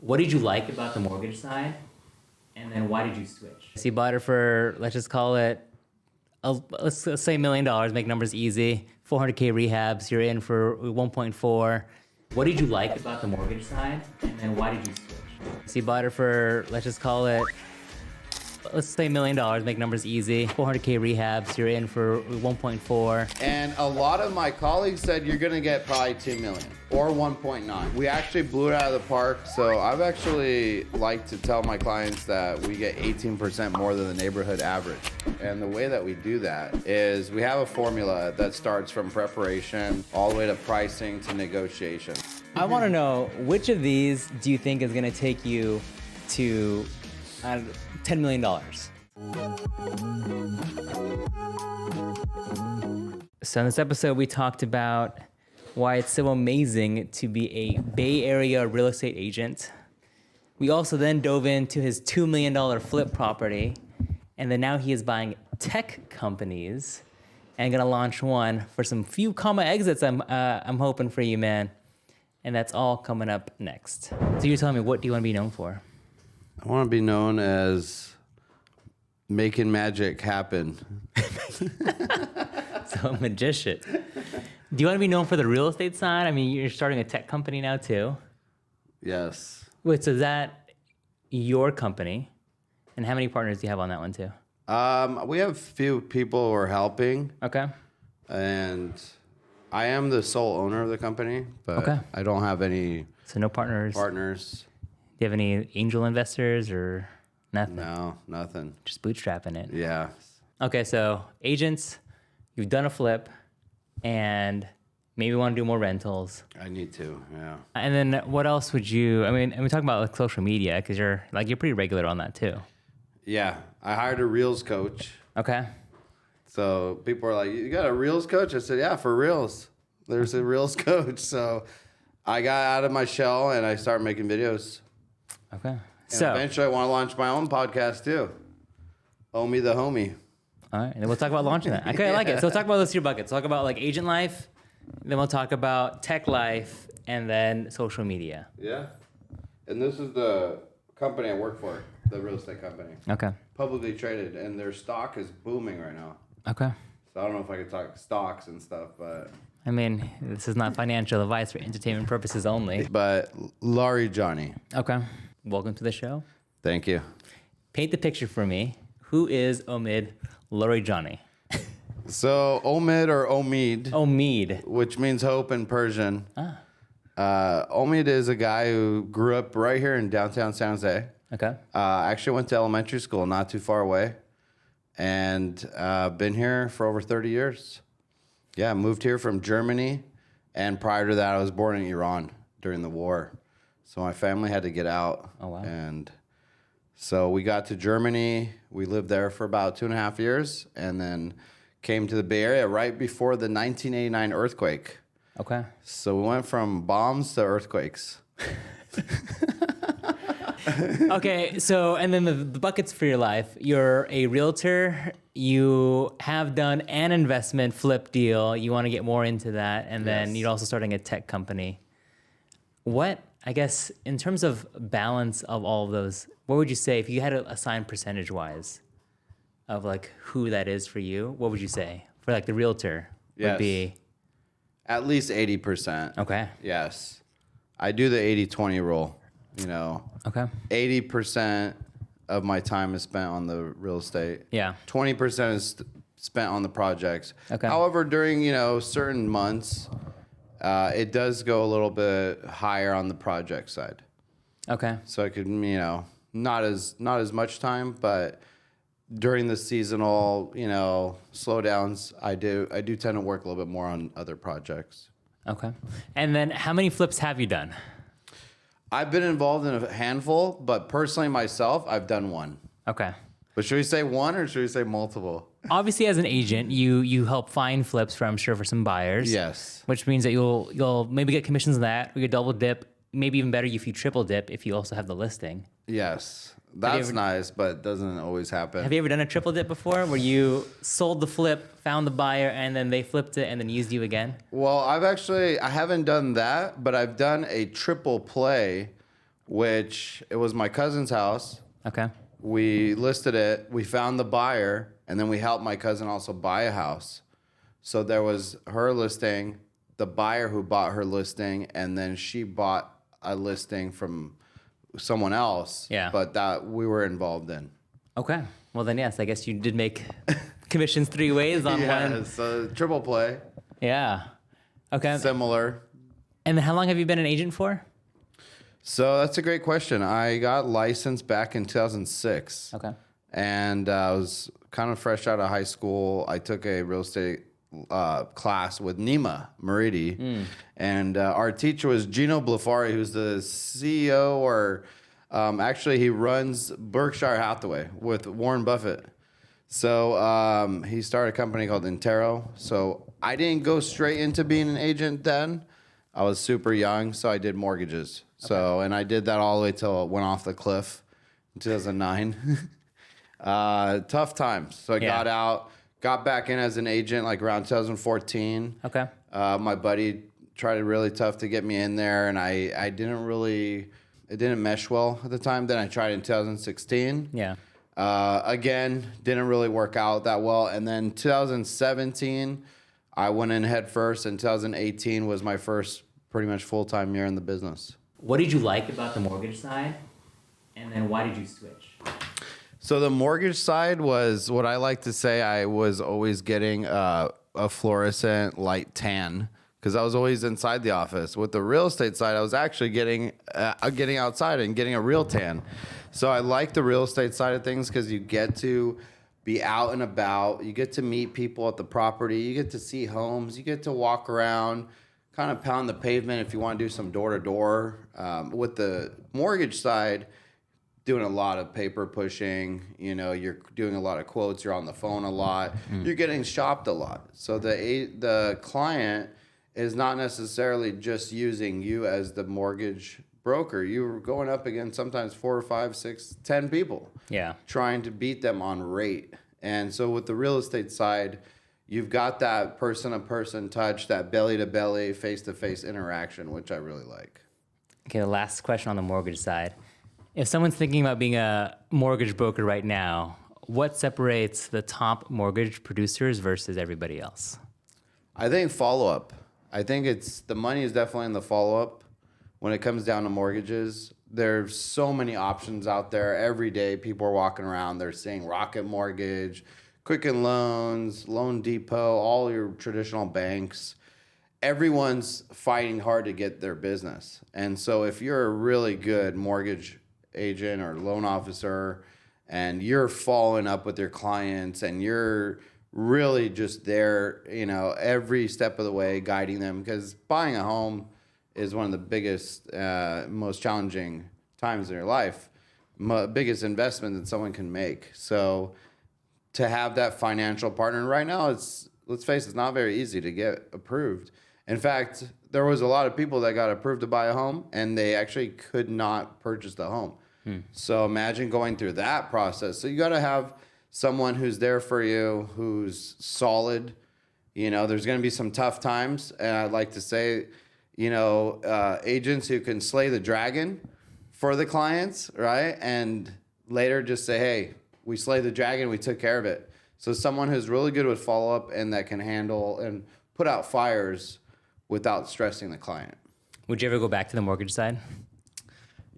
What did you like about the mortgage side? And then why did you switch? So you bought it for, let's just call it, let's say $1 million, make numbers easy. 400K rehabs, you're in for 1.4. What did you like about the mortgage side? And then why did you switch? So you bought it for, let's just call it, let's say $1 million, make numbers easy. 400K rehabs, you're in for 1.4. And a lot of my colleagues said you're gonna get probably 2 million or 1.9. We actually blew it out of the park. So I've actually liked to tell my clients that we get 18% more than the neighborhood average. And the way that we do that is we have a formula that starts from preparation all the way to pricing to negotiation. I want to know, which of these do you think is going to take you to $10 million? So in this episode, we talked about why it's so amazing to be a Bay Area real estate agent. We also then dove into his $2 million flip property, and then now he is buying tech companies and gonna launch one for some few comma exits. I'm hoping for you, man. And that's all coming up next. So you're telling me, what do you want to be known for? I want to be known as making magic happen. So a magician. Do you want to be known for the real estate side? I mean, you're starting a tech company now too. Yes. Wait, so is that your company? And how many partners do you have on that one too? We have a few people who are helping. Okay. And I am the sole owner of the company, but okay. I don't have any So no partners? partners. Do you have any angel investors or nothing? No, nothing. Just bootstrapping it? Yeah. Okay, so agents, you've done a flip, and maybe want to do more rentals. I need to, yeah. And then what else would you, I mean, and we talk about like social media, because you're pretty regular on that too. Yeah, I hired a Reels coach. Okay. So people are like, you got a Reels coach? I said, yeah, for Reels. There's a Reels coach. So I got out of my shell and I started making videos. Okay. And so eventually I want to launch my own podcast too. Omid the Homie. All right, and then we'll talk about launching that. Okay, I like it. So talk about those 2 buckets. Talk about like agent life, then we'll talk about tech life, and then social media. Yeah. And this is the company I work for, the real estate company. Okay. Publicly traded, and their stock is booming right now. Okay. So I don't know if I could talk stocks and stuff, but... I mean, this is not financial advice for entertainment purposes only. But Larijani. Okay. Welcome to the show. Thank you. Paint the picture for me. Who is Omid Larijani? So Omid or Omid. Omid. Which means hope in Persian. Omid is a guy who grew up right here in downtown San Jose. Okay. Actually went to elementary school not too far away. And been here for over 30 years. Yeah, moved here from Germany. And prior to that, I was born in Iran during the war. So my family had to get out. Oh, wow. And so we got to Germany. We lived there for about 2.5 years. And then came to the Bay Area right before the 1989 earthquake. Okay. So we went from bombs to earthquakes. Okay, so, and then the buckets for your life. You're a realtor. You have done an investment flip deal. You want to get more into that. And then you're also starting a tech company. What, I guess, in terms of balance of all of those, what would you say if you had to assign percentage-wise of like who that is for you? What would you say for like the realtor would be? At least 80%. Okay. Yes. I do the 80-20 rule, you know. Okay. 80% of my time is spent on the real estate. Yeah. 20% is spent on the projects. Okay. However, during, you know, certain months, it does go a little bit higher on the project side. Okay. So I could, you know, not as much time, but during the seasonal, you know, slowdowns, I do tend to work a little bit more on other projects. Okay. And then how many flips have you done? I've been involved in a handful, but personally myself, I've done one. Okay. But should we say one or should we say multiple? Obviously, as an agent, you help find flips for, I'm sure, for some buyers. Yes. Which means that you'll maybe get commissions on that, or you double dip. Maybe even better if you triple dip if you also have the listing. Yes. That's nice, but it doesn't always happen. Have you ever done a triple dip before where you sold the flip, found the buyer, and then they flipped it and then used you again? Well, I haven't done that, but I've done a triple play which it was my cousin's house. Okay. We listed it, we found the buyer, and then we helped my cousin also buy a house. So there was her listing, the buyer who bought her listing, and then she bought a listing from someone else. Yeah. But that we were involved in. Okay. Well, then, yes, I guess you did make commissions 3 ways on one. Yeah, so triple play, Yeah. Okay. similar. And then how long have you been an agent for? So that's a great question. I got licensed back in 2006. Okay. And I was kind of fresh out of high school. I took a real estate class with Nima Meridi. And our teacher was Gino Blafari, who's the CEO, or actually he runs Berkshire Hathaway with Warren Buffett. So he started a company called Intero. So I didn't go straight into being an agent then. I was super young, so I did mortgages. So, and I did that all the way till it went off the cliff in 2009. Tough times. So I got out, got back in as an agent like around 2014. Okay. My buddy tried really tough to get me in there, and I didn't really, it didn't mesh well at the time. Then I tried in 2016. Yeah. Again, didn't really work out that well. And then 2017, I went in head first, and 2018 was my first pretty much full-time year in the business. What did you like about the mortgage side? And then why did you switch? So the mortgage side was what I like to say. I was always getting a fluorescent light tan because I was always inside the office. With the real estate side, I was actually getting outside and getting a real tan. So I like the real estate side of things because you get to be out and about. You get to meet people at the property. You get to see homes. You get to walk around, kind of pound the pavement if you want to do some door-to-door. With the mortgage side, doing a lot of paper pushing, you're doing a lot of quotes, you're on the phone a lot, you're getting shopped a lot. So the client is not necessarily just using you as the mortgage broker. You're going up against sometimes 4 or 5, 6, 10 people. Yeah. Trying to beat them on rate. And so with the real estate side, you've got that person-to-person touch, that belly-to-belly, face-to-face interaction, which I really like. Okay, the last question on the mortgage side. If someone's thinking about being a mortgage broker right now, what separates the top mortgage producers versus everybody else? I think follow-up. I think the money is definitely in the follow-up when it comes down to mortgages. There's so many options out there. Every day people are walking around, they're seeing Rocket Mortgage, Quicken Loans, Loan Depot, all your traditional banks. Everyone's fighting hard to get their business. And so if you're a really good mortgage agent or loan officer and you're following up with your clients and you're really just there, every step of the way guiding them, because buying a home is one of the biggest, most challenging times in your life, biggest investment that someone can make. So to have that financial partner right now, let's face it, it's not very easy to get approved. In fact, there was a lot of people that got approved to buy a home and they actually could not purchase the home. So imagine going through that process. So you got to have someone who's there for you, who's solid. There's going to be some tough times. And I'd like to say, agents who can slay the dragon for the clients, right? And later just say, hey, we slayed the dragon, we took care of it. So someone who's really good with follow-up and that can handle and put out fires without stressing the client. Would you ever go back to the mortgage side?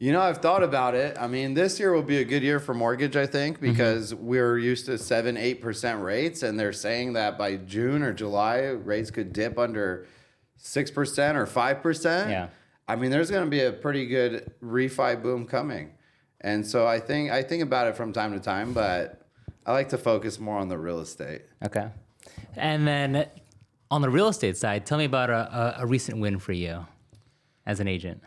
I've thought about it. I mean, this year will be a good year for mortgage, I think, because we're used to 7-8% rates, and they're saying that by June or July, rates could dip under 6% or 5%. Yeah. I mean, there's going to be a pretty good refi boom coming. And so I think about it from time to time, but I like to focus more on the real estate. Okay. And then on the real estate side, tell me about a recent win for you as an agent.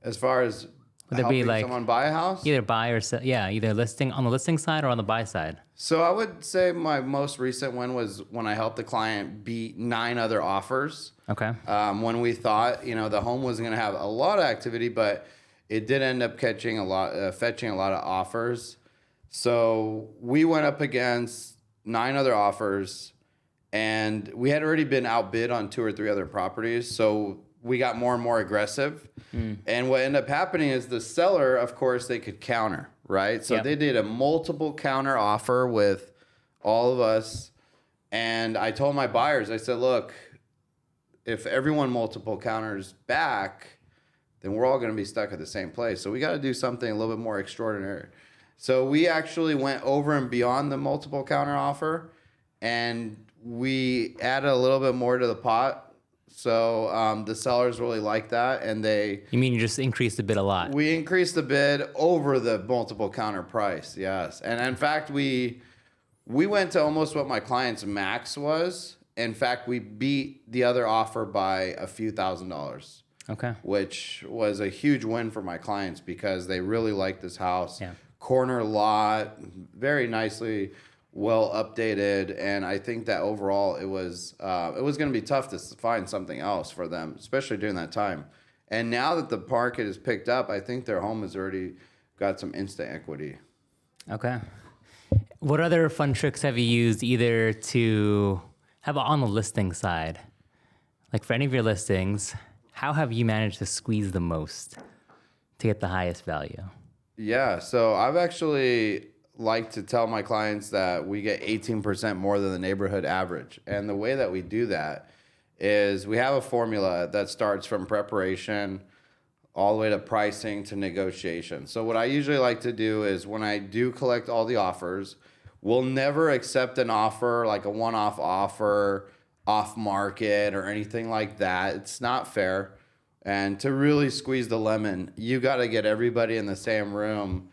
As far as Would there be helping like someone buy a house? either buy or sell? Yeah, either listing on the listing side or on the buy side. So I would say my most recent win was when I helped the client beat 9 other offers. Okay. When we thought, the home was going to have a lot of activity, but it did end up fetching a lot of offers. So we went up against 9 other offers, and we had already been outbid on 2 or 3 other properties. So we got more and more aggressive. And what ended up happening is the seller, of course, they could counter, right? So they did a multiple counter offer with all of us. And I told my buyers, I said, look, if everyone multiple counters back, then we're all going to be stuck at the same place. So we got to do something a little bit more extraordinary. So we actually went over and beyond the multiple counter offer, and we added a little bit more to the pot. So the sellers really liked that, and You mean you just increased the bid a lot? we increased the bid over the multiple counter price, yes. And in fact, we went to almost what my client's max was. In fact, we beat the other offer by a few $1,000s. Okay. Which was a huge win for my clients because they really liked this house. Yeah. Corner lot, very nicely, well updated, and I think that overall it was going to be tough to find something else for them, especially during that time. And now that the market has picked up, I think their home has already got some instant equity. Okay. What other fun tricks have you used either to have on the listing side? Like for any of your listings, how have you managed to squeeze the most to get the highest value? Yeah, so I've actually like to tell my clients that we get 18% more than the neighborhood average. And the way that we do that is we have a formula that starts from preparation all the way to pricing to negotiation. So what I usually like to do is when I do collect all the offers, we'll never accept an offer like a one-off offer, off market or anything like that. It's not fair. And to really squeeze the lemon, you got to get everybody in the same room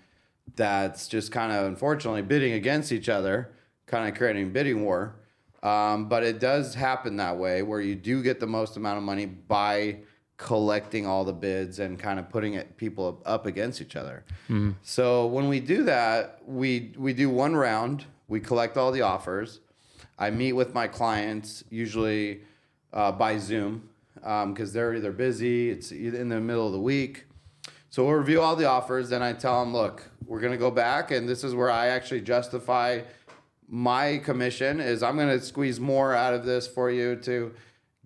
that's just kind of, unfortunately, bidding against each other, kind of creating bidding war. But it does happen that way where you do get the most amount of money by collecting all the bids and kind of putting people up against each other. Mm-hmm. So when we do that, we do one round. We collect all the offers. I meet with my clients, usually by Zoom, because they're either busy, it's either in the middle of the week. So we'll review all the offers, then I tell them, look, we're going to go back, and this is where I actually justify my commission is I'm going to squeeze more out of this for you to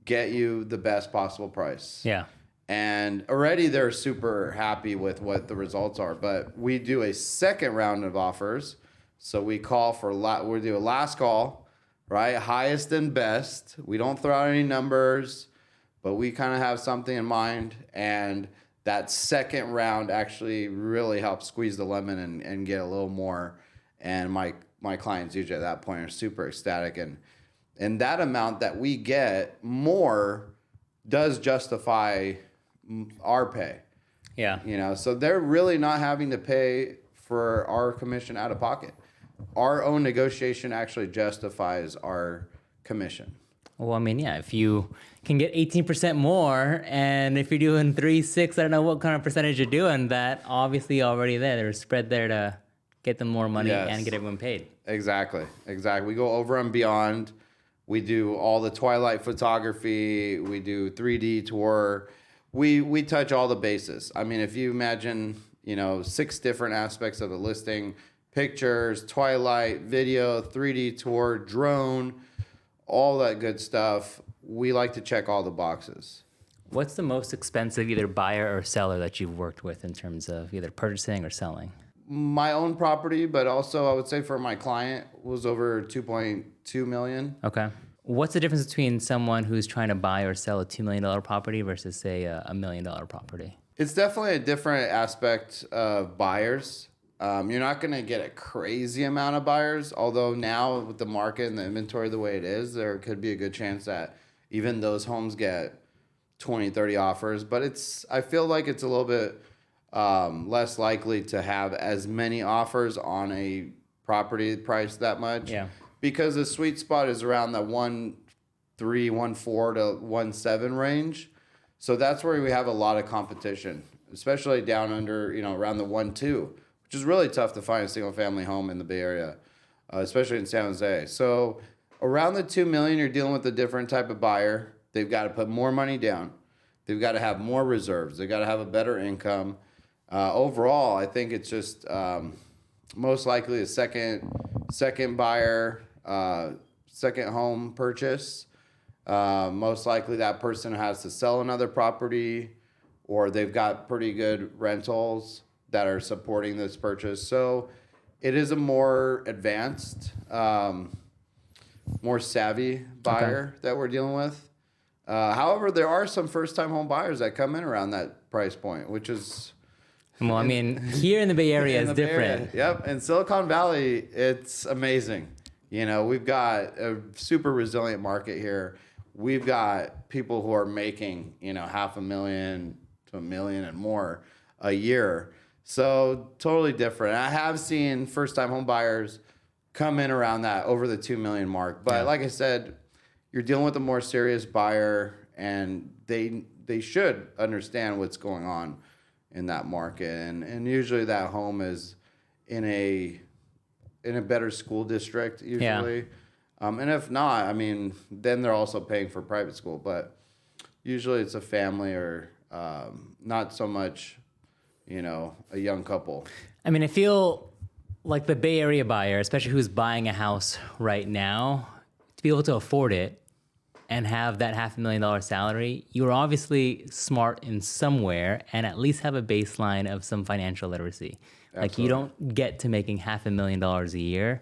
get you the best possible price. Yeah. And already they're super happy with what the results are, but we do a second round of offers. So we call for, we do a last call, right? Highest and best. We don't throw out any numbers, but we kind of have something in mind, and that second round actually really helps squeeze the lemon and get a little more. And my clients usually at that point are super ecstatic. And that amount that we get more does justify our pay. Yeah. You know, so they're really not having to pay for our commission out of pocket. Our own negotiation actually justifies our commission. Well, I mean, yeah, if you can get 18% more, and if you're doing 3, 6, I don't know what kind of percentage you're doing, that obviously already there. There's spread there to get them more money and get everyone paid. Exactly. We go over and beyond. We do all the twilight photography. We do 3D tour. We touch all the bases. I mean, if you imagine, 6 different aspects of the listing: pictures, twilight, video, 3D tour, drone, all that good stuff. We like to check all the boxes. What's the most expensive either buyer or seller that you've worked with in terms of either purchasing or selling? My own property, but also I would say for my client was over 2.2 million. Okay. What's the difference between someone who's trying to buy or sell a $2 million property versus, say, a $1 million property? It's definitely a different aspect of buyers. You're not going to get a crazy amount of buyers, although now with the market and the inventory the way it is, there could be a good chance that even those homes get 20, 30 offers. But I feel like it's a little bit less likely to have as many offers on a property price that much. Yeah. Because the sweet spot is around the 1.3, 1.4 to 1.7 range. So that's where we have a lot of competition, especially down under, around the 1.2, which is really tough to find a single family home in the Bay Area, especially in San Jose. So around the 2 million, you're dealing with a different type of buyer. They've got to put more money down. They've got to have more reserves. They've got to have a better income. Overall, I think it's just most likely a second buyer, second home purchase. Most likely that person has to sell another property, or they've got pretty good rentals that are supporting this purchase. So it is a more advanced, more savvy buyer that we're dealing with. However, there are some first-time home buyers that come in around that price point, which is... Well, I mean, here in the Bay Area is different. Yep, in Silicon Valley, it's amazing. You know, we've got a super resilient market here. We've got people who are making, you know, $500,000 to $1 million and more a year. So totally different. I have seen first-time home buyers come in around that, over the 2 million mark. But like I said, you're dealing with a more serious buyer, and they should understand what's going on in that market. And usually that home is in a better school district usually. Yeah. And if not, I mean, then they're also paying for private school. But usually it's a family or not so much, you know, a young couple. I mean, I feel like the Bay Area buyer, especially who's buying a house right now, to be able to afford it and have that $500,000 salary, you're obviously smart in somewhere and at least have a baseline of some financial literacy. Absolutely. Like, you don't get to making $500,000 a year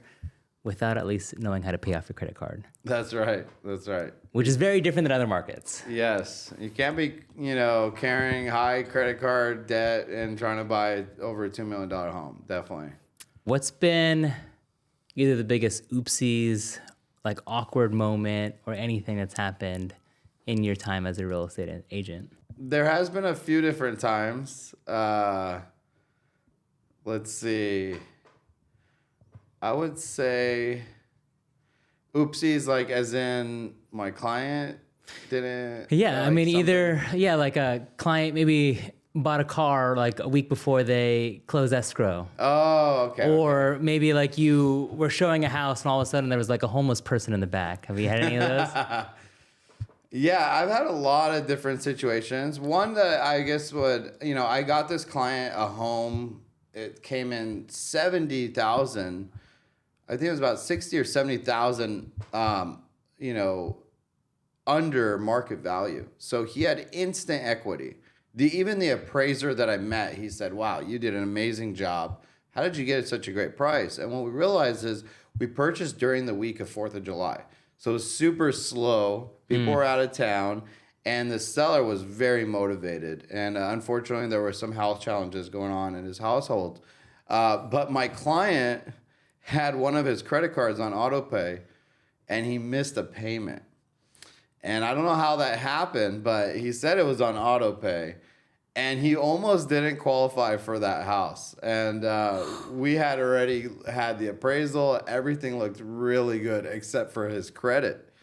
without at least knowing how to pay off your credit card. That's right. That's right. Which is very different than other markets. Yes. You can't be, you know, carrying high credit card debt and trying to buy over a $2 million home. Definitely. What's been either the biggest oopsies, like awkward moment, or anything that's happened in your time as a real estate agent? There has been a few different times. Let's see. I would say oopsies, like as in my client didn't. Yeah, like I mean, something. either, like a client maybe bought a car like a week before they closed escrow. Oh, okay. Or maybe like you were showing a house and all of a sudden there was like a homeless person in the back. Have you had any of those? Yeah, I've had a lot of different situations. One that I guess I got this client a home. It came in 70,000. I think it was about 60 or 70,000, under market value. So he had instant equity. Even the appraiser that I met, he said, "Wow, you did an amazing job. How did you get such a great price?" And what we realized is we purchased during the week of 4th of July. So it was super slow. People were out of town, and the seller was very motivated. And unfortunately, there were some health challenges going on in his household. But my client had one of his credit cards on auto pay, and he missed a payment. And I don't know how that happened, but he said it was on auto pay. And he almost didn't qualify for that house. And we had already had the appraisal. Everything looked really good except for his credit.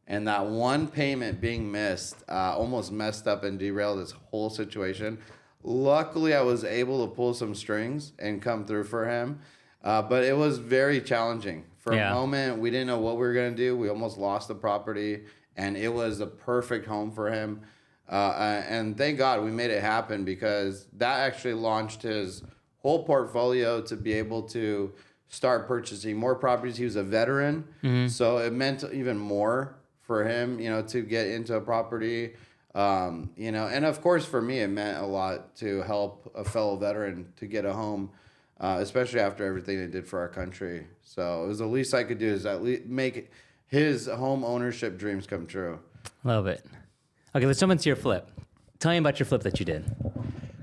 And that one payment being missed almost messed up and derailed this whole situation. Luckily, I was able to pull some strings and come through for him. But it was very challenging. For a moment, we didn't know what we were going to do. We almost lost the property. And it was a perfect home for him. And thank God we made it happen, because that actually launched his whole portfolio to be able to start purchasing more properties. He was a veteran, so it meant even more for him, to get into a property. And of course for me, it meant a lot to help a fellow veteran to get a home, especially after everything they did for our country. So it was the least I could do, is at least make his home ownership dreams come true. Love it. Okay, let's jump into your flip. Tell me about your flip that you did.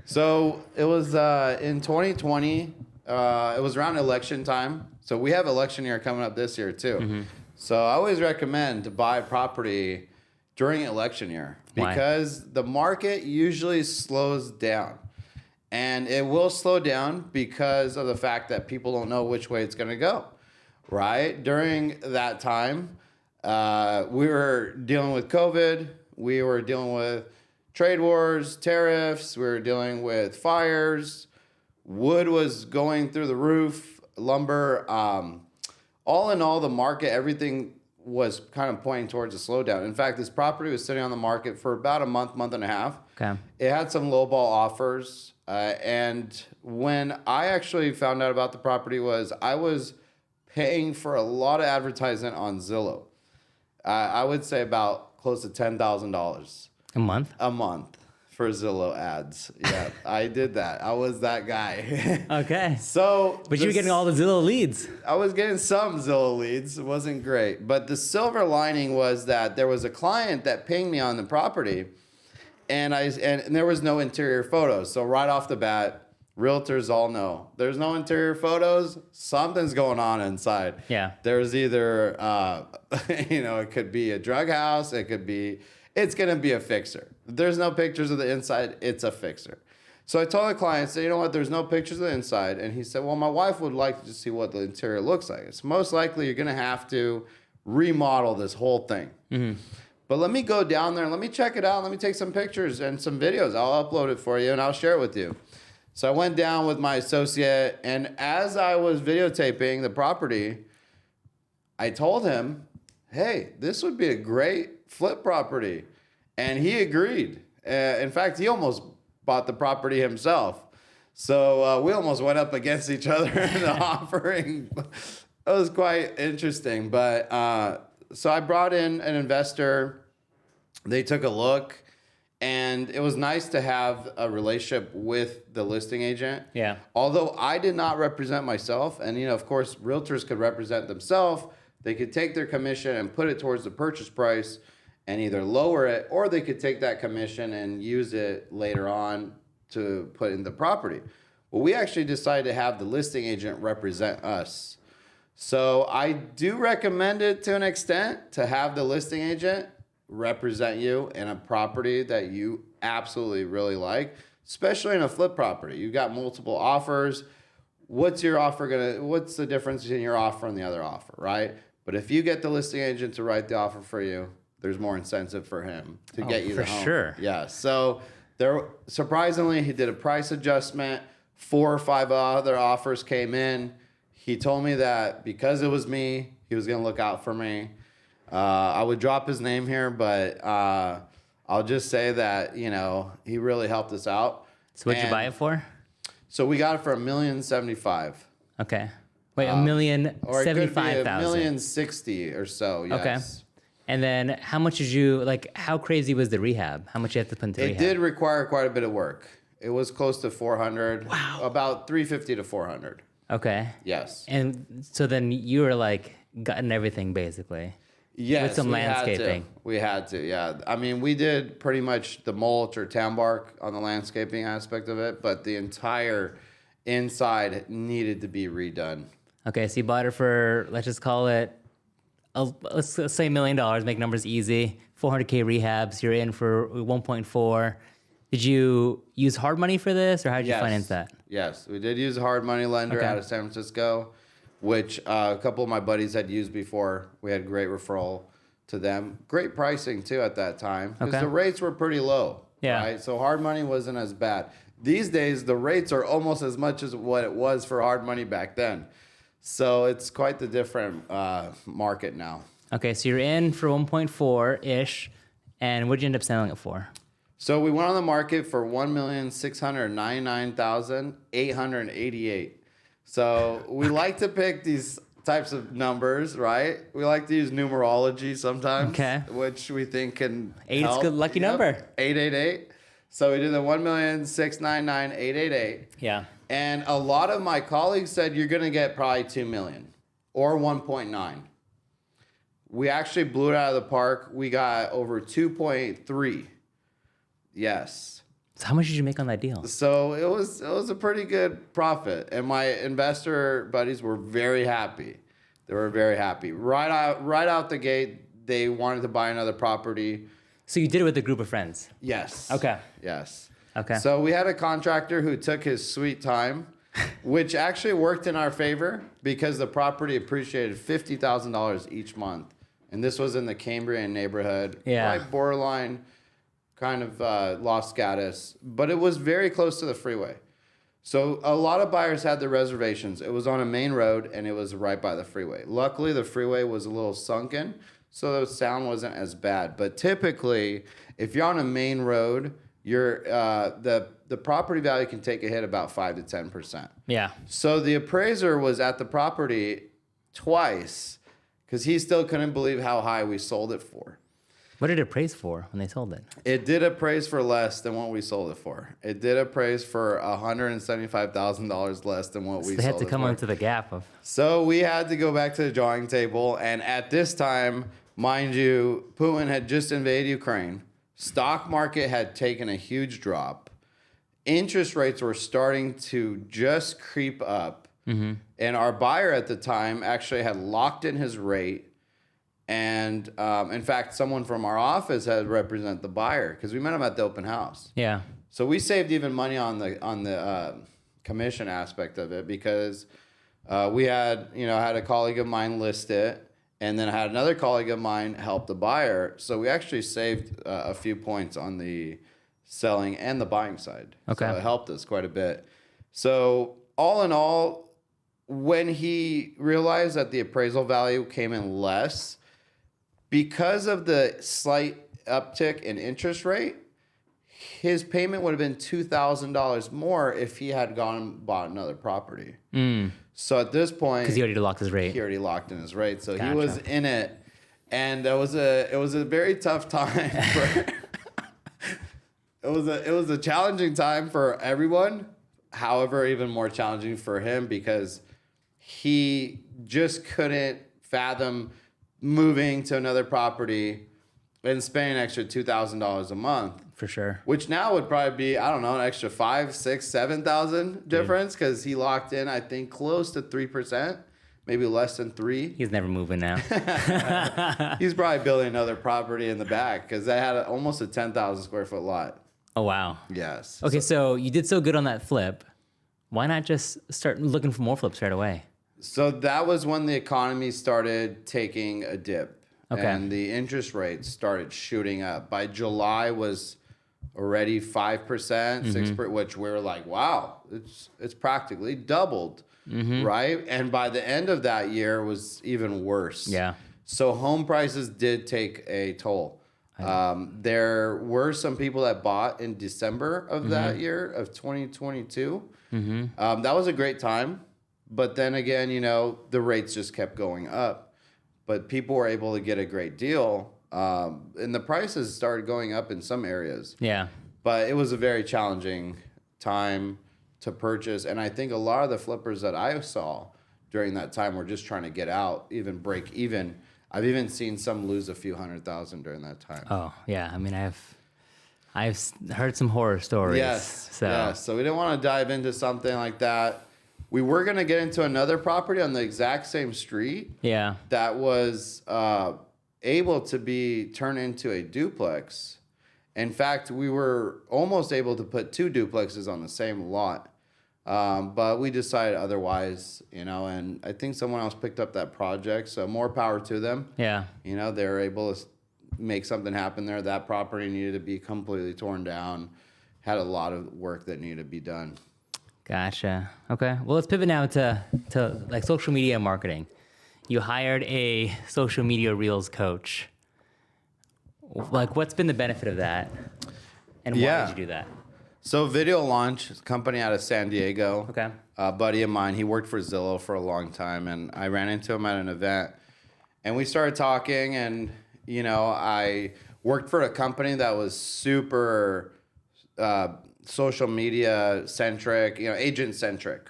So it was in 2020. It was around election time. So we have election year coming up this year too. So I always recommend to buy property during election year. Why? Because the market usually slows down. And it will slow down because of the fact that people don't know which way it's going to go. Right? During that time, we were dealing with COVID. We were dealing with trade wars, tariffs. We were dealing with fires. Wood was going through the roof, lumber. All in all, the market, everything was kind of pointing towards a slowdown. In fact, this property was sitting on the market for about a month and a half. Okay. It had some lowball offers. And when I actually found out about the property, I was paying for a lot of advertisement on Zillow. I would say about close to $10,000 A month? a month for Zillow ads. Yeah, I did that. I was that guy. Okay. So, But you were getting all the Zillow leads. I was getting some Zillow leads. It wasn't great. But the silver lining was that there was a client that pinged me on the property, and there was no interior photos. So right off the bat, realtors all know there's no interior photos. Something's going on inside. Yeah. There's either, it could be a drug house. It's going to be a fixer. If there's no pictures of the inside, it's a fixer. So I told the client, you know what, there's no pictures of the inside. And he said, well, my wife would like to see what the interior looks like. It's most likely you're going to have to remodel this whole thing. Mm-hmm. But let me go down there and let me check it out. Let me take some pictures and some videos. I'll upload it for you and I'll share it with you. So I went down with my associate, and as I was videotaping the property, I told him, hey, this would be a great flip property. And he agreed. In fact, he almost bought the property himself. So we almost went up against each other in the offering. It was quite interesting. But so I brought in an investor. They took a look. And it was nice to have a relationship with the listing agent. Yeah. Although I did not represent myself. And, of course, realtors could represent themselves. They could take their commission and put it towards the purchase price and either lower it, or they could take that commission and use it later on to put in the property. Well, we actually decided to have the listing agent represent us. So I do recommend it to an extent to have the listing agent represent you in a property that you absolutely really like, especially in a flip property. You've got multiple offers. What's the difference between your offer and the other offer, right? But if you get the listing agent to write the offer for you, there's more incentive for him to get you the home. For sure. Yeah. So surprisingly, he did a price adjustment. 4 or 5 other offers came in. He told me that because it was me, he was going to look out for me. I would drop his name here, but I'll just say that, he really helped us out. So what'd you buy it for? So we got it for $1,075,000. Okay. Wait, $1,075,000. Or it could be $1,060,000 or so, yes. Okay. And then how much did you, how crazy was the rehab? How much you have to put into rehab? It did require quite a bit of work. It was close to $400. Wow. About $350 to $400. Okay. Yes. And so then you were gutting everything basically. Yes, with some landscaping. We had to, yeah. I mean, we did pretty much the mulch or tan bark on the landscaping aspect of it, but the entire inside needed to be redone. Okay, so you bought it for, let's just call it, let's say $1 million, make numbers easy, 400K rehabs, you're in for 1.4. Did you use hard money for this, or how did you finance that? Yes, we did use a hard money lender out of San Francisco, which a couple of my buddies had used before. We had great referral to them. Great pricing, too, at that time, because the rates were pretty low. Yeah. Right? So hard money wasn't as bad. These days, the rates are almost as much as what it was for hard money back then. So it's quite the different market now. Okay, so you're in for 1.4-ish, and what did you end up selling it for? So we went on the market for $1,699,888. So we like to pick these types of numbers, right? We like to use numerology sometimes, which we think can help. 8's a good lucky number. 888. So we did the 1,699,888. Yeah. And a lot of my colleagues said you're going to get probably 2 million or 1.9. We actually blew it out of the park. We got over 2.3. Yes. So how much did you make on that deal? So it was a pretty good profit, and my investor buddies were very happy. They were very happy. Right out the gate, they wanted to buy another property. So you did it with a group of friends? Yes. Okay. Yes. Okay. So we had a contractor who took his sweet time, which actually worked in our favor because the property appreciated $50,000 each month, and this was in the Cambrian neighborhood. Yeah. Right borderline. Kind of Los Gatos, but it was very close to the freeway. So a lot of buyers had their reservations. It was on a main road, and it was right by the freeway. Luckily, the freeway was a little sunken, so the sound wasn't as bad. But typically, if you're on a main road, the property value can take a hit about 5 to 10%. Yeah. So the appraiser was at the property twice because he still couldn't believe how high we sold it for. What did it appraise for when they sold it? It did appraise for less than what we sold it for. It did appraise for $175,000 less than what we sold it for. They had to come onto the gap of. So we had to go back to the drawing table. And at this time, mind you, Putin had just invaded Ukraine. Stock market had taken a huge drop. Interest rates were starting to just creep up. And our buyer at the time actually had locked in his rate. And in fact, someone from our office had represent the buyer because we met him at the open house. Yeah. So we saved even money on the commission aspect of it because we had a colleague of mine list it, and then I had another colleague of mine help the buyer. So we actually saved a few points on the selling and the buying side. Okay. So it helped us quite a bit. So all in all, when he realized that the appraisal value came in less, because of the slight uptick in interest rate, his payment would have been $2,000 more if he had gone and bought another property. So at this point, Because he already locked his rate. he already locked in his rate, so Gotcha. he was in it, and it was a very tough time. It was a challenging time for everyone. However, even more challenging for him because he just couldn't fathom moving to another property and spending an extra $2,000 a month. For sure. Which now would probably be, I don't know, an extra 5, 6, 7,000 difference because he locked in, I think, close to 3%, maybe less than 3. He's never moving now. He's probably building another property in the back because they had almost a 10,000 square foot lot. Oh, wow. Yes. Okay, so you did so good on that flip. Why not just start looking for more flips right away? So that was when the economy started taking a dip. Okay. And the interest rates started shooting up. By July was already 5%, 6%, which we're like, wow, it's practically doubled, right? And by the end of that year, it was even worse. Yeah. So home prices did take a toll. There were some people that bought in December of that year of 2022. That was a great time. But then again, the rates just kept going up. But people were able to get a great deal. And the prices started going up in some areas. Yeah. But it was a very challenging time to purchase. And I think a lot of the flippers that I saw during that time were just trying to get out, even break even. I've even seen some lose a few $100,000 during that time. Oh, yeah. I mean, I've heard some horror stories. Yes. So. Yes. So we didn't want to dive into something like that. We were going to get into another property on the exact same street. Yeah. That was able to be turned into a duplex. In fact, we were almost able to put 2 duplexes on the same lot. But we decided otherwise, and I think someone else picked up that project. So more power to them. Yeah. They were able to make something happen there. That property needed to be completely torn down. Had a lot of work that needed to be done. Gotcha. Okay. Well, let's pivot now to like social media marketing. You hired a social media reels coach. Like, what's been the benefit of that? And why did you do that? So Video Launch, a company out of San Diego. Okay. A buddy of mine, he worked for Zillow for a long time, and I ran into him at an event. And we started talking, and, I worked for a company that was super social media centric, agent centric.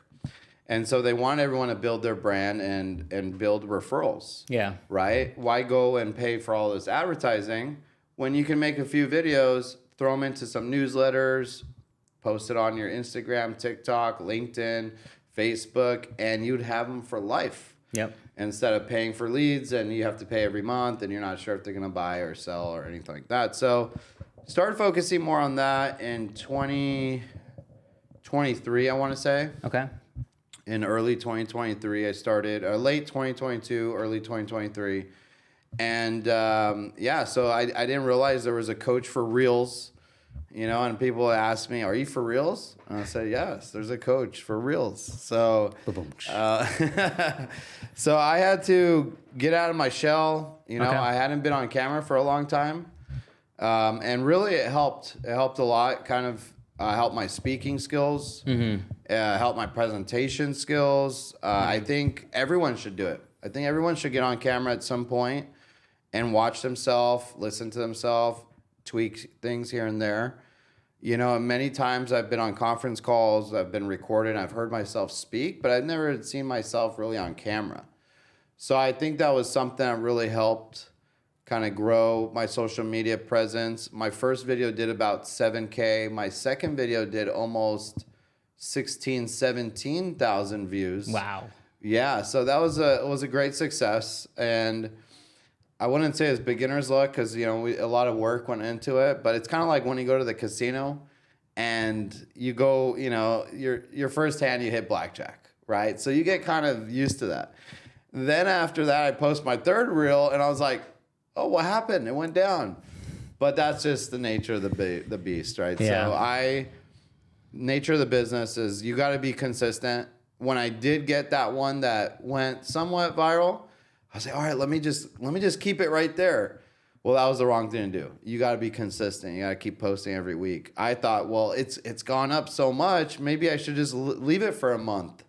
And so they want everyone to build their brand and build referrals. Yeah. Right? Why go and pay for all this advertising when you can make a few videos, throw them into some newsletters, post it on your Instagram, TikTok, LinkedIn, Facebook, and you'd have them for life. Yep. Instead of paying for leads and you have to pay every month and you're not sure if they're going to buy or sell or anything like that. So started focusing more on that in 2023, I want to say. Okay. In early 2023, I started, late 2022, early 2023. And so I didn't realize there was a coach for Reels, and people asked me, are you for Reels? And I said, yes, there's a coach for Reels. So, so I had to get out of my shell. Okay. I hadn't been on camera for a long time. And really it helped. It helped a lot, kind of helped my speaking skills, helped my presentation skills. I think everyone should do it. I think everyone should get on camera at some point and watch themselves, listen to themselves, tweak things here and there. You know, many times I've been on conference calls, I've been recorded, I've heard myself speak, but I've never seen myself really on camera. So I think that was something that really helped kind of grow my social media presence. My first video did about 7K. My second video did almost 17,000 views. Wow. Yeah, so that was a great success, and I wouldn't say it's beginner's luck because a lot of work went into it, but it's kind of like when you go to the casino and you go, your first hand you hit blackjack, right? So you get kind of used to that. Then after that, I post my third reel, and I was like, oh, what happened? It went down. But that's just the nature of the beast, right? Yeah. So nature of the business is you got to be consistent. When I did get that one that went somewhat viral, I was like, all right, let me just keep it right there. Well, that was the wrong thing to do. You got to be consistent. You got to keep posting every week. I thought, well, it's gone up so much, maybe I should just leave it for a month.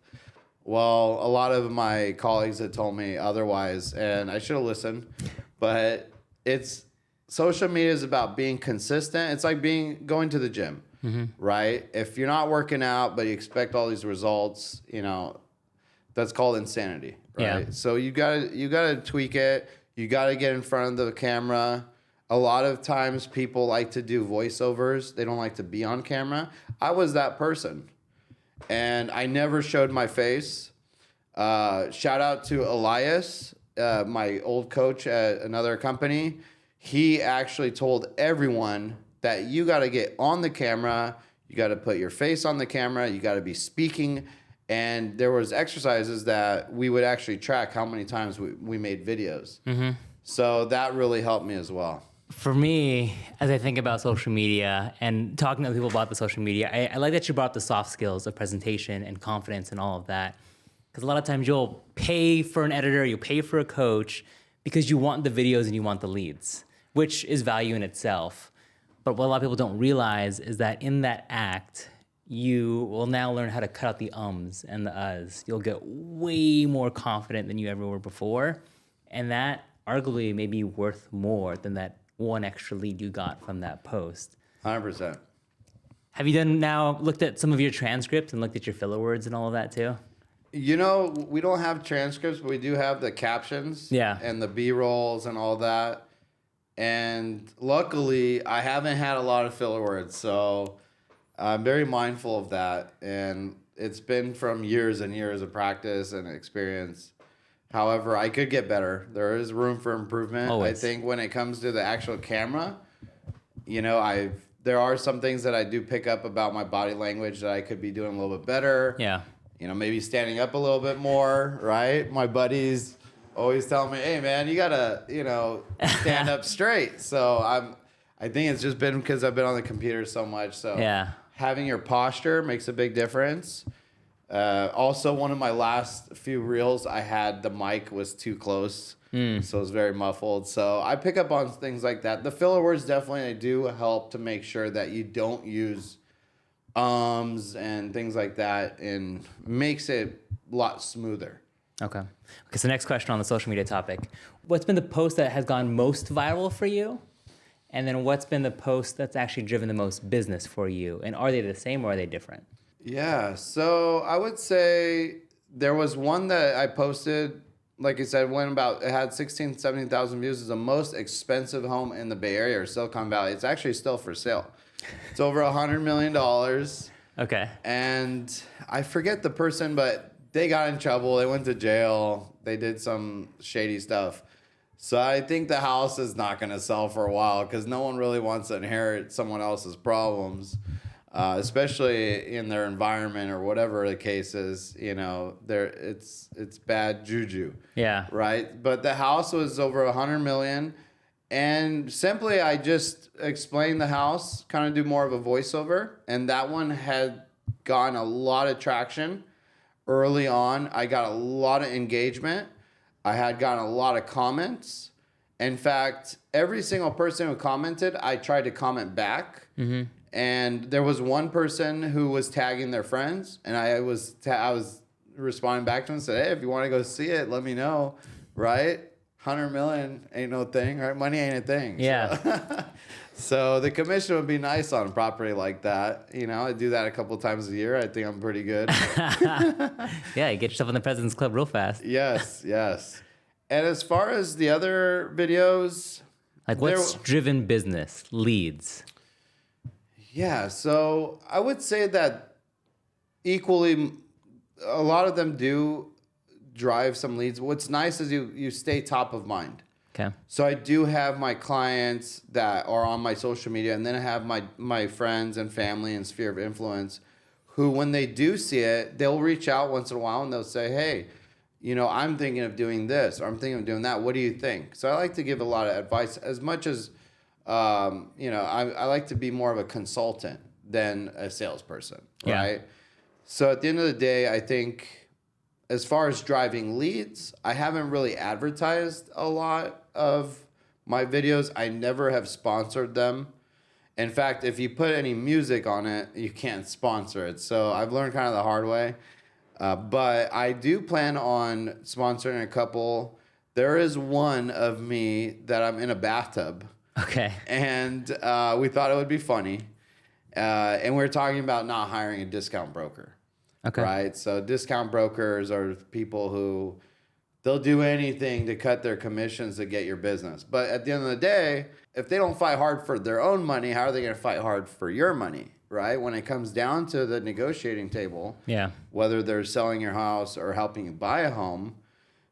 Well, a lot of my colleagues had told me otherwise, and I should have listened. But social media is about being consistent. It's like going to the gym, right? If you're not working out, but you expect all these results, that's called insanity, right? Yeah. So you gotta tweak it. You gotta get in front of the camera. A lot of times people like to do voiceovers. They don't like to be on camera. I was that person, and I never showed my face. Shout out to Elias, my old coach at another company. He actually told everyone that you got to get on the camera. You got to put your face on the camera. You got to be speaking. And there was exercises that we would actually track how many times we made videos. Mm-hmm. So that really helped me as well. For me, as I think about social media and talking to people about the social media, I like that you brought up the soft skills of presentation and confidence and all of that. Because a lot of times you'll pay for an editor, you'll pay for a coach because you want the videos and you want the leads, which is value in itself. But what a lot of people don't realize is that in that act, you will now learn how to cut out the ums and the uhs. You'll get way more confident than you ever were before. And that arguably may be worth more than that one extra lead you got from that post. 100%. Have you looked at some of your transcripts and looked at your filler words and all of that too? We don't have transcripts, but we do have the captions and the B-rolls and all that. And luckily, I haven't had a lot of filler words, so I'm very mindful of that. And it's been from years and years of practice and experience. However, I could get better. There is room for improvement. Always. I think when it comes to the actual camera, there are some things that I do pick up about my body language that I could be doing a little bit better. Yeah. Maybe standing up a little bit more, right? My buddies always tell me, hey, man, you got to, stand up straight. So I think it's just been because I've been on the computer so much. So having your posture makes a big difference. Also, one of my last few reels, I had the mic was too close, so it was very muffled. So I pick up on things like that. The filler words definitely do help to make sure that you don't use ums and things like that, and makes it a lot smoother. Okay, so next question on the social media topic. What's been the post that has gone most viral for you? And then what's been the post that's actually driven the most business for you? And are they the same or are they different? Yeah, so I would say there was one that I posted, like I said, it had 16,000, 17,000 views. It's the most expensive home in the Bay Area or Silicon Valley. It's actually still for sale. It's over $100 million. Okay. And I forget the person, but they got in trouble. They went to jail. They did some shady stuff. So I think the house is not going to sell for a while because no one really wants to inherit someone else's problems. Especially in their environment or whatever the case is, it's bad juju. Yeah. Right. But the house was over $100 million, and simply I just explained the house, kind of do more of a voiceover, and that one had gotten a lot of traction early on. I got a lot of engagement. I had gotten a lot of comments. In fact, every single person who commented, I tried to comment back. Mm-hmm. And there was one person who was tagging their friends, and I was responding back to them and said, hey, if you want to go see it, let me know, right? 100 million ain't no thing, right? Money ain't a thing. Yeah. So, so the commission would be nice on a property like that. You know, I do that a couple times a year. I think I'm pretty good. Yeah, you get yourself in the President's Club real fast. Yes, yes. And as far as the other videos, Like what's driven business? Leads. yeah, so I would say that equally, a lot of them do drive some leads. What's nice is you stay top of mind. Okay. So I do have my clients that are on my social media, and then I have my friends and family and sphere of influence who, when they do see it, they'll reach out once in a while and they'll say, hey, you know, I'm thinking of doing this, or I'm thinking of doing that. What do you think? So I like to give a lot of advice as much as, you know, I like to be more of a consultant than a salesperson, right? Yeah. So at the end of the day, I think as far as driving leads, I haven't really advertised a lot of my videos. I never have sponsored them. In fact, if you put any music on it, you can't sponsor it. So I've learned kind of the hard way. But I do plan on sponsoring a couple. There is one of me that I'm in a bathtub. Okay. And we thought it would be funny. And we were talking about not hiring a discount broker. Okay. Right? So discount brokers are people who they'll do anything to cut their commissions to get your business. But at the end of the day, if they don't fight hard for their own money, how are they going to fight hard for your money? Right? When it comes down to the negotiating table, yeah, whether they're selling your house or helping you buy a home.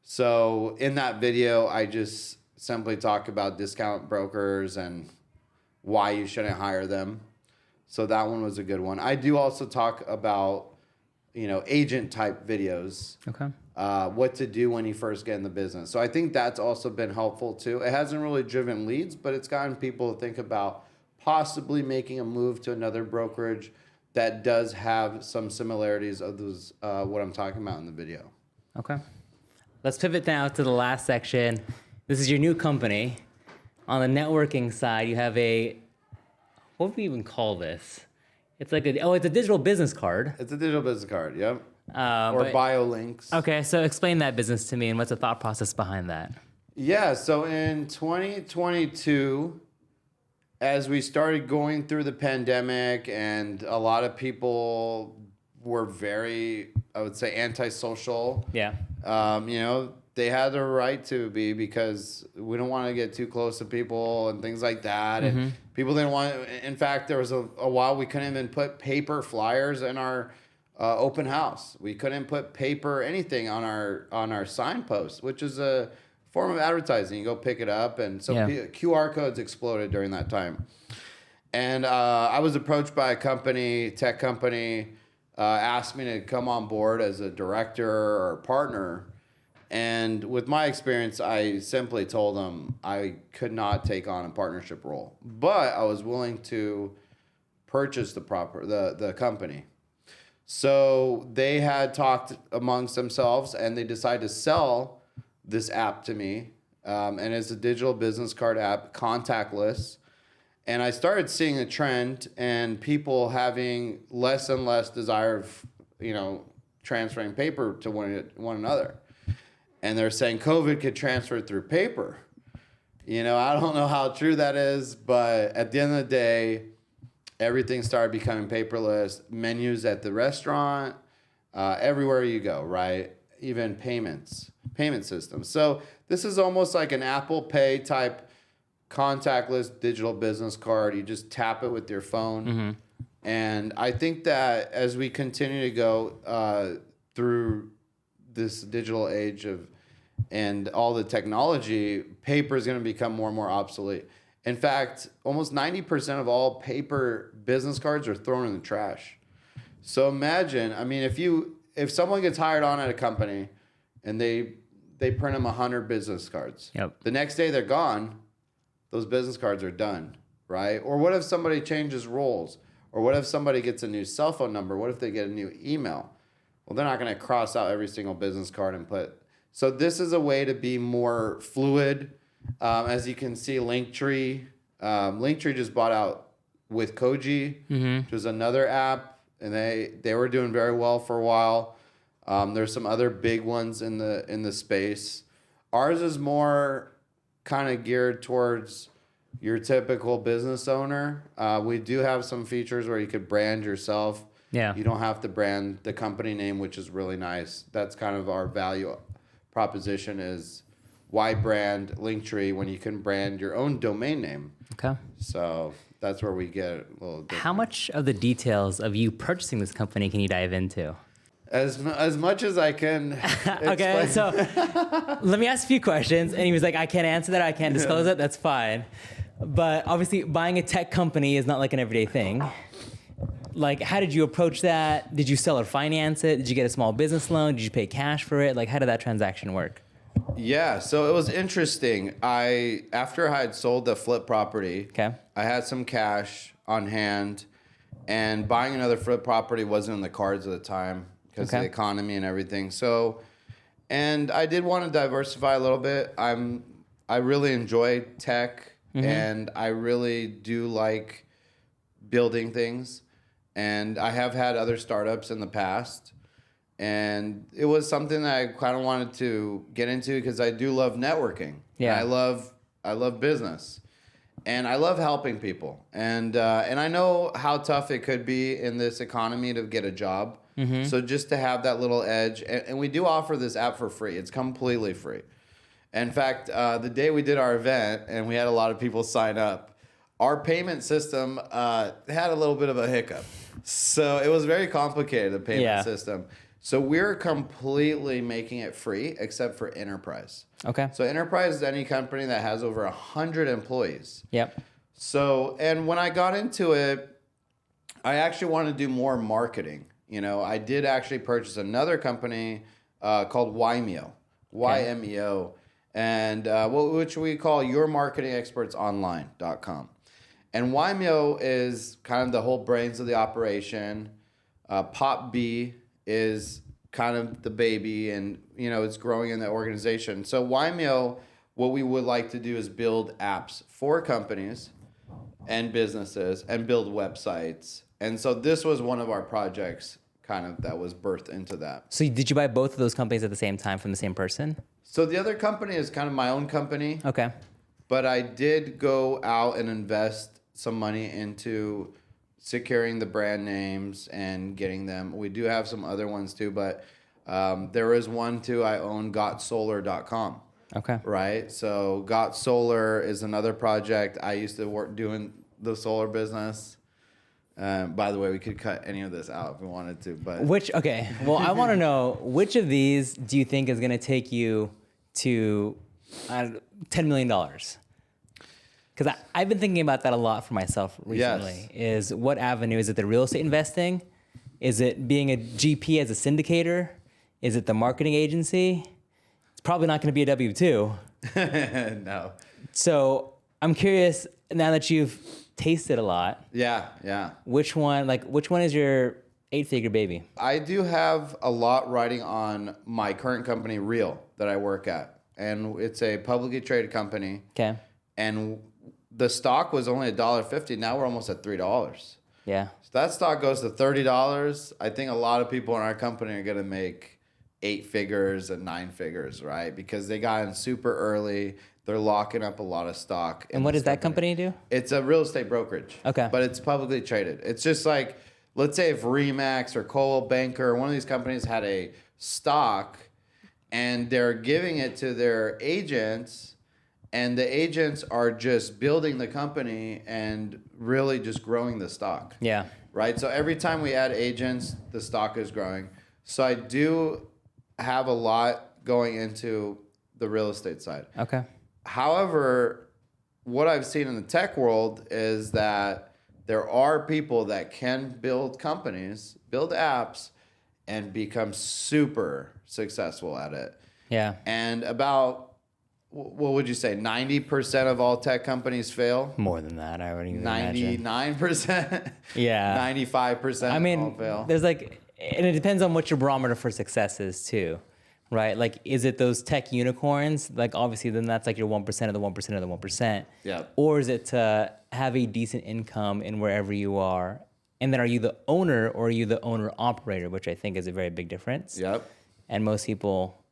So in that video, I just simply talk about discount brokers and why you shouldn't hire them. So that one was a good one. I do also talk about, you know, agent type videos. Okay. What to do when you first get in the business. So I think that's also been helpful too. It hasn't really driven leads, but it's gotten people to think about possibly making a move to another brokerage that does have some similarities of those, what I'm talking about in the video. Okay. Let's pivot now to the last section. This is your new company. On the networking side, you have what would we even call this? It's like it's a digital business card. It's a digital business card, yep. Or bio links. Okay, so explain that business to me and what's the thought process behind that? Yeah, so in 2022, as we started going through the pandemic and a lot of people were very, I would say, antisocial. Yeah. You know, they had the right to be because we don't want to get too close to people and things like that. Mm-hmm. And people didn't want, in fact, there was a while we couldn't even put paper flyers in our open house. We couldn't put paper anything on our signposts, which is a form of advertising. You go pick it up, and so QR codes exploded during that time. And I was approached by a tech company, asked me to come on board as a director or partner. And with my experience, I simply told them I could not take on a partnership role, but I was willing to purchase the company. So they had talked amongst themselves, and they decided to sell this app to me, and it's a digital business card app, contactless. And I started seeing a trend and people having less and less desire of, you know, transferring paper to one another. And they're saying COVID could transfer through paper. You know, I don't know how true that is, but at the end of the day, everything started becoming paperless. Menus at the restaurant, everywhere you go, right? Even payment systems. So this is almost like an Apple Pay type contactless digital business card. You just tap it with your phone. Mm-hmm. And I think that as we continue to go through this digital age and all the technology, paper is going to become more and more obsolete. In fact, almost 90% of all paper business cards are thrown in the trash. So imagine, I mean, if someone gets hired on at a company and they print them 100 business cards, the next day they're gone, those business cards are done, right? Or what if somebody changes roles? Or what if somebody gets a new cell phone number? What if they get a new email? Well, they're not going to cross out every single business card and put. So this is a way to be more fluid. As you can see, Linktree just bought out with Koji, which was another app, and they were doing very well for a while. There's some other big ones in the space. Ours is more kind of geared towards your typical business owner. We do have some features where you could brand yourself. Yeah. You don't have to brand the company name, which is really nice. That's kind of our value proposition is why brand Linktree when you can brand your own domain name. Okay. So that's where we get a little different. How much of the details of you purchasing this company can you dive into? As much as I can. Okay, so let me ask a few questions. And he was like, I can't answer that. I can't disclose it. That's fine. But obviously, buying a tech company is not like an everyday thing. Like, how did you approach that? Did you sell or finance it? Did you get a small business loan? Did you pay cash for it? Like, how did that transaction work? Yeah, so it was interesting. After I had sold the flip property, Okay. I had some cash on hand, and buying another flip property wasn't in the cards at the time because of the economy and everything. So, and I did want to diversify a little bit. I really enjoy tech, and I really do like building things. And I have had other startups in the past. And it was something that I kind of wanted to get into because I do love networking. Yeah. And I love business. And I love helping people. And I know how tough it could be in this economy to get a job. So just to have that little edge. And we do offer this app for free. It's completely free. In fact, the day we did our event and we had a lot of people sign up, our payment system had a little bit of a hiccup. So it was very complicated, the payment system. So we're completely making it free except for enterprise. Okay. So enterprise is any company that has over 100 employees. Yep. So, and when I got into it, I actually wanted to do more marketing. You know, I did actually purchase another company called Ymeo, Y-M-E-O, and which we call yourmarketingexpertsonline.com. And Ymeo is kind of the whole brains of the operation. Pop B is kind of the baby, and you know it's growing in the organization. So Ymeo, what we would like to do is build apps for companies and businesses and build websites. And so this was one of our projects kind of that was birthed into that. So did you buy both of those companies at the same time from the same person? So the other company is kind of my own company. Okay. But I did go out and invest some money into securing the brand names and getting them. We do have some other ones too, but there is one too. I own gotsolar.com. Okay. Right? So Got Solar is another project. I used to work doing the solar business. By the way, we could cut any of this out if we wanted to, but Okay. Well, I want to know which of these do you think is going to take you to $10 million? Because I've been thinking about that a lot for myself recently. Yes. Is what avenue? Is it the real estate investing? Is it being a GP as a syndicator? Is it the marketing agency? It's probably not going to be a W-2. No. So I'm curious, now that you've tasted a lot, Yeah. which one is your 8-figure baby? I do have a lot riding on my current company, Real, that I work at. And it's a publicly traded company. Okay. And the stock was only $1.50. Now we're almost at $3. Yeah. So that stock goes to $30. I think a lot of people in our company are going to make 8 figures and 9 figures, right? Because they got in super early. They're locking up a lot of stock. And what does that company do? It's a real estate brokerage. Okay. But it's publicly traded. It's just like, let's say if Remax or Coldwell Banker or one of these companies had a stock and they're giving it to their agents, and the agents are just building the company and really just growing the stock. Yeah. Right? So every time we add agents, the stock is growing. So I do have a lot going into the real estate side. Okay. However, what I've seen in the tech world is that there are people that can build companies, build apps, and become super successful at it. Yeah. And about, what would you say, 90% of all tech companies fail? More than that, I would even imagine. 99%? Yeah. 95% I all mean, fail. there's like, and it depends on what your barometer for success is too, right? Like, is it those tech unicorns? Like, obviously, then that's like your 1% of the 1% of the 1%. Yeah. Or is it to have a decent income in wherever you are? And then are you the owner or are you the owner operator, which I think is a very big difference. Yep. And most people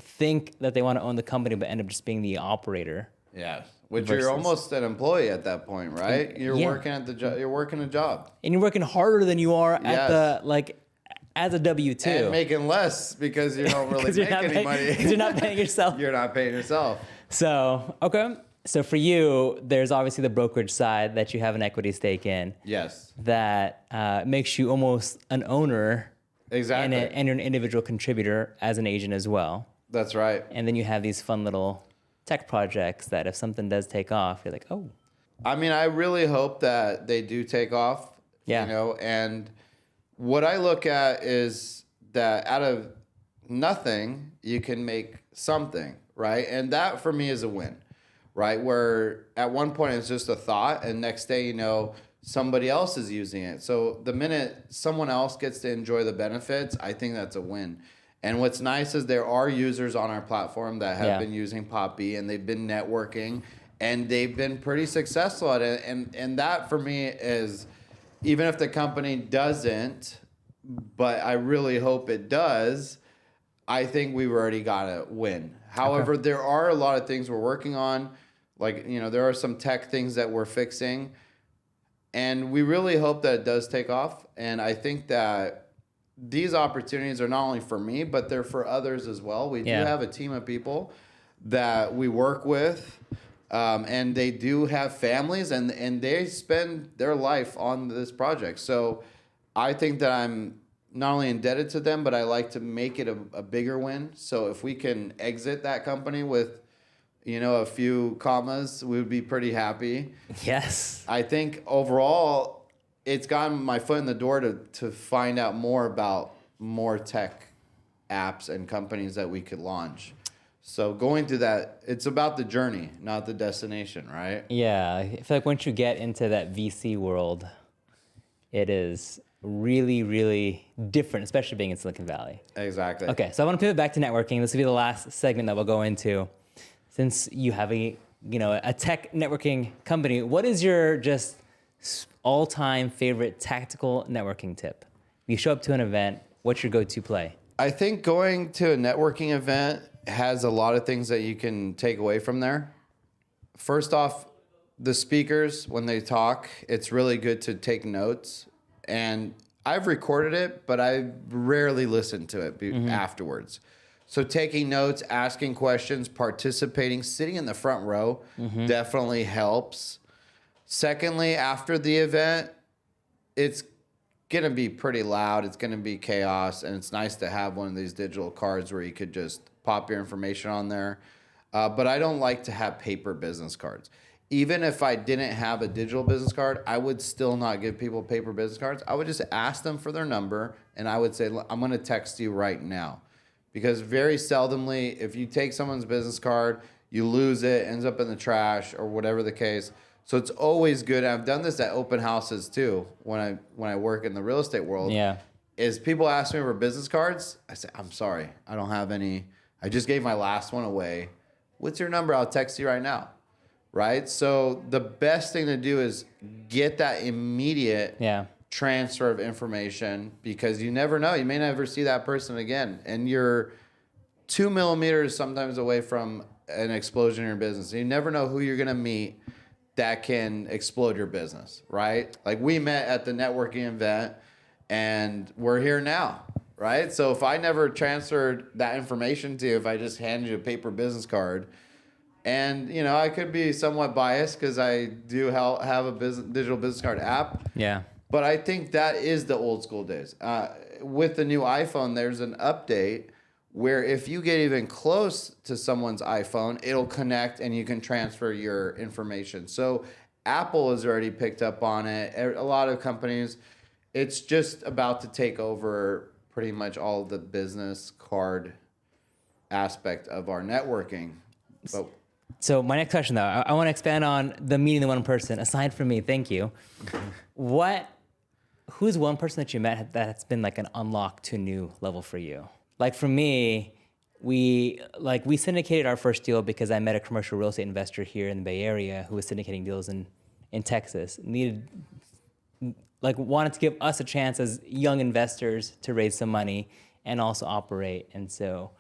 think that they want to own the company, but end up just being the operator. Yeah. Which Versus- you're almost an employee at that point, right? You're Yeah. working at the job. You're working a job And you're working harder than you are at Yes. the, like, as a W-2. and making less because you don't really 'Cause you're make not any paying- money. 'cause you're not paying yourself. You're not paying yourself. So, okay. So for you, there's obviously the brokerage side that you have an equity stake in Yes. that makes you almost an owner Exactly. and you're an individual contributor as an agent as well. That's right. And then you have these fun little tech projects that if something does take off, you're like, oh, I mean, I really hope that they do take off. Yeah. You know, and what I look at is that out of nothing, you can make something, right? And that for me is a win, right? Where at one point it's just a thought, and next day, you know, somebody else is using it. So the minute someone else gets to enjoy the benefits, I think that's a win. And what's nice is there are users on our platform that have been using Pop B, and they've been networking, and they've been pretty successful at it. And that for me is, even if the company doesn't, but I really hope it does, I think we've already got a win. However, there are a lot of things we're working on. Like, you know, there are some tech things that we're fixing. And we really hope that it does take off. And I think that these opportunities are not only for me, but they're for others as well. We do have a team of people that we work with, and they do have families, and they spend their life on this project. So I think that I'm not only indebted to them, but I like to make it a bigger win. So if we can exit that company with, you know, a few commas, we would be pretty happy. yes. I think overall, it's gotten my foot in the door to find out more about more tech apps and companies that we could launch. So going through that, it's about the journey, not the destination, right? Yeah, I feel like once you get into that VC world, it is really, really different, especially being in Silicon Valley. Exactly. Okay, so I want to pivot back to networking. This will be the last segment that we'll go into. Since you have a tech networking company, what is your just all-time favorite tactical networking tip? You show up to an event, what's your go-to play? I think going to a networking event has a lot of things that you can take away from there. First off, the speakers, when they talk, it's really good to take notes. And I've recorded it, but I rarely listen to it afterwards. So taking notes, asking questions, participating, sitting in the front row definitely helps. Secondly, after the event, it's going to be pretty loud. It's going to be chaos. And it's nice to have one of these digital cards where you could just pop your information on there. But I don't like to have paper business cards. Even if I didn't have a digital business card, I would still not give people paper business cards. I would just ask them for their number, and I would say, I'm going to text you right now. Because very seldomly, if you take someone's business card, you lose it, ends up in the trash, or whatever the case. So it's always good. I've done this at open houses too, when I work in the real estate world. Yeah. Is people ask me for business cards, I say, I'm sorry, I don't have any. I just gave my last one away. What's your number? I'll text you right now. Right? So the best thing to do is get that immediate transfer of information, because you never know. You may never see that person again. And you're 2 millimeters sometimes away from an explosion in your business. You never know who you're going to meet that can explode your business, right? Like we met at the networking event and we're here now, right? So if I never transferred that information to you, if I just handed you a paper business card, and, you know, I could be somewhat biased because I do have a digital business card app. Yeah. But I think that is the old school days. With the new iPhone, there's an update where if you get even close to someone's iPhone, it'll connect and you can transfer your information. So Apple has already picked up on it. A lot of companies, it's just about to take over pretty much all the business card aspect of our networking. But So my next question, though, I want to expand on the meeting the one person. Aside from me, thank you. Who's one person that you met that's been like an unlock to a new level for you? Like for me, we syndicated our first deal because I met a commercial real estate investor here in the Bay Area who was syndicating deals in Texas. Wanted to give us a chance as young investors to raise some money and also operate. And so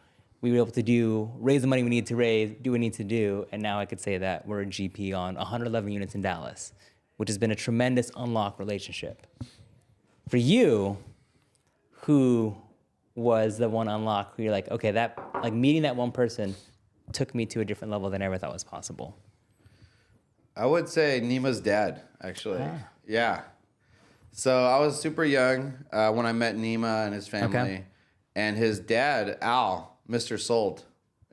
we were able to raise the money we need to raise, do what we need to do, and now I could say that we're a GP on 111 units in Dallas, which has been a tremendous unlock relationship. For you, who was the one unlock where you're like, okay, that like meeting that one person took me to a different level than I ever thought was possible? I would say Nima's dad, actually. Yeah. So I was super young when I met Nima and his family. Okay. And his dad, Al, Mr. Sold,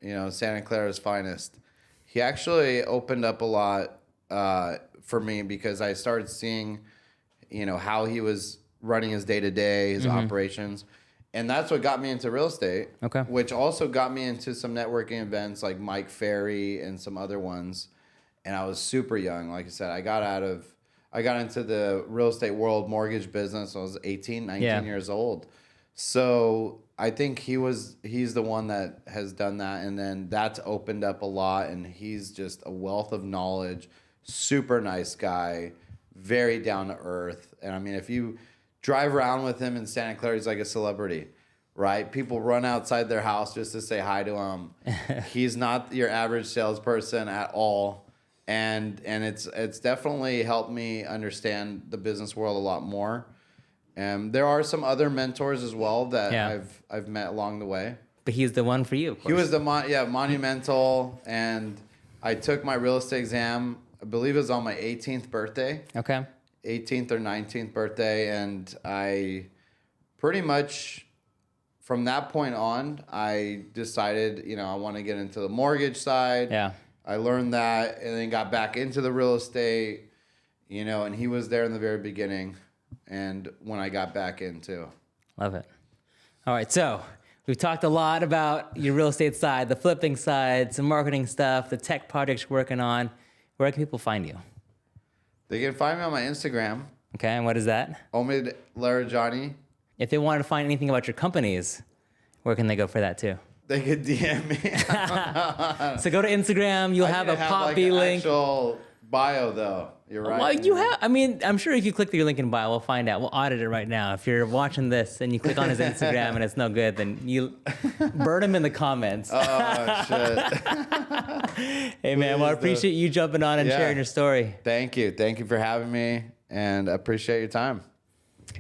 Santa Clara's finest. He actually opened up a lot for me because I started seeing, how he was running his day-to-day, his operations. And that's what got me into real estate, Okay. which also got me into some networking events like Mike Ferry and some other ones. And I was super young. Like I said, I got into the real estate world mortgage business. I was 18, 19 years old. So I think he's the one that has done that. And then that's opened up a lot. And he's just a wealth of knowledge, super nice guy, very down to earth. And I mean, if you drive around with him in Santa Clara, he's like a celebrity, right? People run outside their house just to say hi to him. He's not your average salesperson at all. And it's definitely helped me understand the business world a lot more. And there are some other mentors as well that I've met along the way. But he's the one for you, of course. He was the monumental, and I took my real estate exam, I believe it was on my 18th birthday. Okay. 18th or 19th birthday, and I pretty much from that point on, I decided, I want to get into the mortgage side. Yeah. I learned that and then got back into the real estate, and he was there in the very beginning and when I got back into. Love it. All right, so we've talked a lot about your real estate side, the flipping side, some marketing stuff, the tech projects you're working on. Where can people find you? They can find me on my Instagram. Okay, and what is that? Omid Larijani. If they wanted to find anything about your companies, where can they go for that too? They could DM me. So go to Instagram. You'll have a Poppy link. Actual bio though. You're right. Well, you have. I mean, I'm sure if you click your link in bio, we'll find out. We'll audit it right now. If you're watching this and you click on his Instagram and it's no good, then you burn him in the comments. Oh shit. Hey man, well I appreciate you jumping on and sharing your story. Thank you for having me, and I appreciate your time.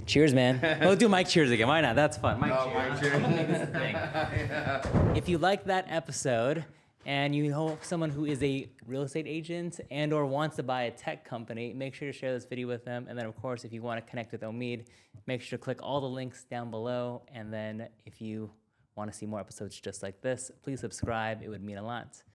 Cheers, man. We'll do Mike cheers again. Why not? That's fun. Mike cheers. Mike cheers. Make this a thing. If you like that episode and you know someone who is a real estate agent and or wants to buy a tech company, make sure to share this video with them. And then, of course, if you want to connect with Omid, make sure to click all the links down below. And then if you want to see more episodes just like this, please subscribe. It would mean a lot.